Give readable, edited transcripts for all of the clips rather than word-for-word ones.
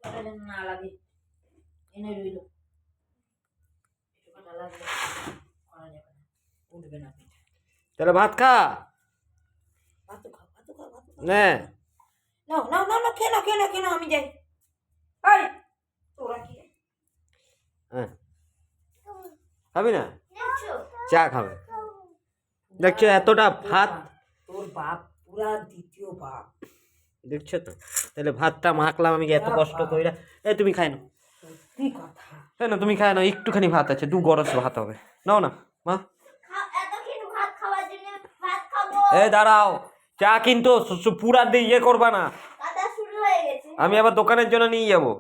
না লাগে এনে রইল লাগবে করা যাবে না, উঠবে না পিঠে। তাহলে ভাত খা। ভাত খাও, ভাত খাও, ভাত খাও। নে নাও নাও নাও নাও, খেয়ে নাও, খেয়ে নাও, খেয়ে নাও, আমি যাই। এই তোরা কি খাবি না? চা খাবে। দেখছো এতটা ভাত, তোর বাপ পুরা দ্বিতীয় বাপ। দেখছো তো, তাহলে ভাতটা মাখলাম আমি এত কষ্ট কইরা। এই তুমি খাই না, সত্যি কথা। তাই না? তুমি খাই না, একটুখানি ভাত আছে, 2 গরস ভাত হবে, নাও না মা। এই দাঁড়াও, চা কিন্তু পুরা দিয়ে ইয়ে করবা না, আমি আবার দোকানের জন্য নিয়ে যাবো।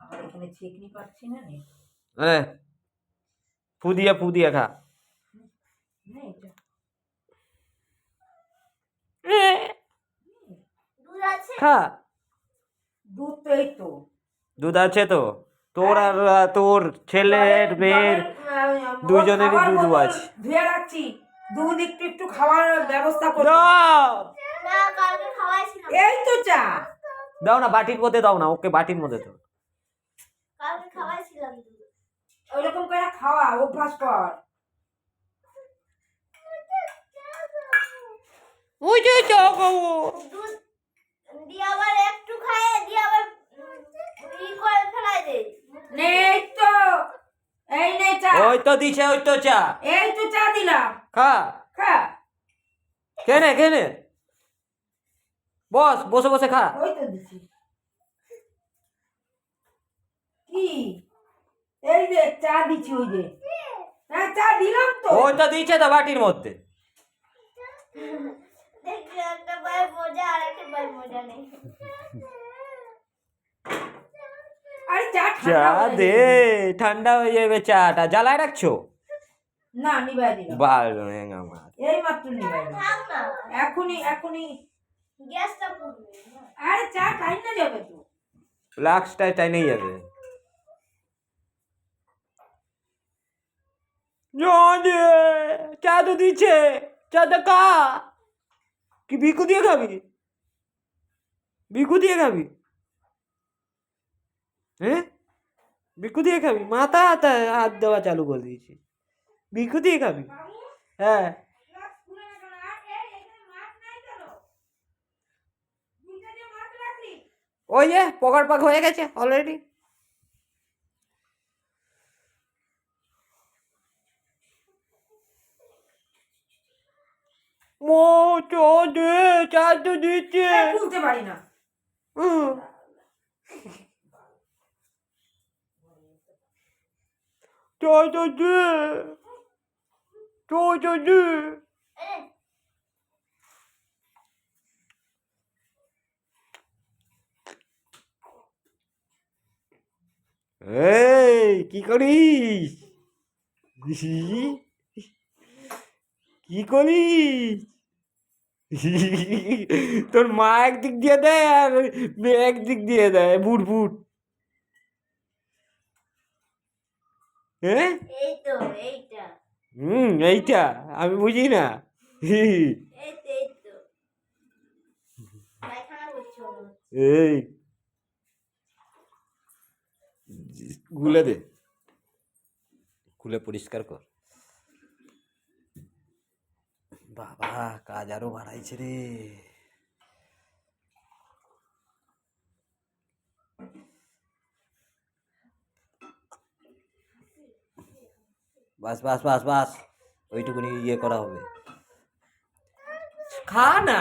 আমার এখানে চিকনি পাচ্ছি না নে। ফু দিয়ে খা। খা, দুধ তো এই তো, দুধ আছে তো, তোর আর তোর ছেলের মেয়ের দুজনেরই দুধ আছে। ধুয়ে রাখছি, দুধ একটু একটু খাওয়ার ব্যবস্থা করো। এই তো চা দাও না, বাটির মধ্যে দাও না, ওকে বাটির মধ্যে দাও। ওইরকম করে খাওয়া অভ্যাস কর। ওই যে চা খাবো। ওই তো দিছে, ওই তো চা, এই তো চা দিলাম, খা খা। কেনে বসে বসে খা। ওই তো দিছি। কি এই যে চা দিছি, ওই যে হ্যাঁ চা দিলাম তো। ওই তো দিছে তো বাটির মধ্যে। আরে চা চা দে, ঠান্ডা হয়ে যাবে। চাটা জ্বালায় রাখছো? না, নিবাই দিলাম। এই মাত্র নিবাই দিলাম। এখনই গ্যাসটা পুড়বে। আরে চা টাইম না যাবে তো, ফ্লাক্সটাই টাইনেই যাবে। চা তো দিচ্ছে, চাটা খা। কি বিকু দিয়ে খাবি? হ্যাঁ, বিকু দিয়ে খাবি? মাথা হাত দেওয়া চালু করে দিয়েছি, বিকু দিয়ে খাবি? হ্যাঁ, ওই যে পকার পাক হয়ে গেছে অলরেডি। মো চা দে, চা তো দিচ্ছে। খুলতে পারি না। চা তো দে, চা দে। এই কি করিস? কি করিস? তোর মা একদিক দিয়ে দেয় আর মেয়ে একদিক দিয়ে দেয়, বুট বুট। হ্যাঁ, এইটা আমি বুঝি না। এই গুলে দে, খুলে পরিষ্কার কর। বাবা, কাজ আরো বাড়াইছে রে। বাস বাস বাস বাস, ওইটুকুনি ইয়ে করা হবে। খা না,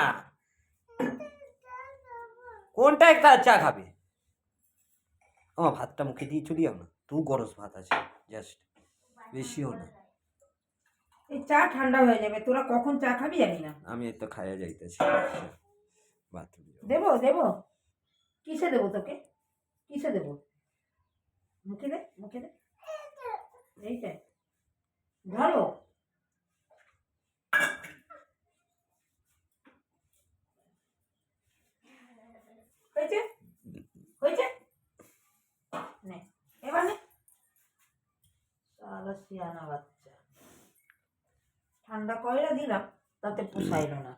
কোনটা একটা চা খাবে? আমার ভাতটা মুখে দিয়ে চলি যাও না, 2 গরস ভাত আছে জাস্ট, বেশিও না। এই চা ঠান্ডা হয়ে যাবে, তোরা কখন চা খাবি জানি না। আমি এই তো খাইয়া যাইতেছি। দেবো দেবো, কিসে দেবো তোকে, কিসে দেবো? মুখে দে, মুখে দে, এইটা ধরো। হয়েছে হয়েছে, নে এবার নে। সিয়ানা বাচ্চা, ঠান্ডা ঠান্ডা কয়লা দিলাম তাতে পোষাইল না।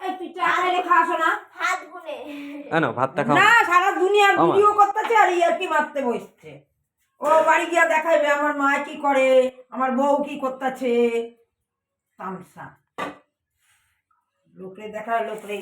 এই তুই চা খাইলে খাস না? হাত গুনে না ভাতটা খাও না, সারা দুনিয়ার ভিডিও করতেছে আর ইয়ার্কি মারতে বসছে। ও বাড়ি গিয়া দেখাইবে আমার মা কি করে, আমার বউ কি করতেছে। তামসা লোকরে দেখায় লোকরে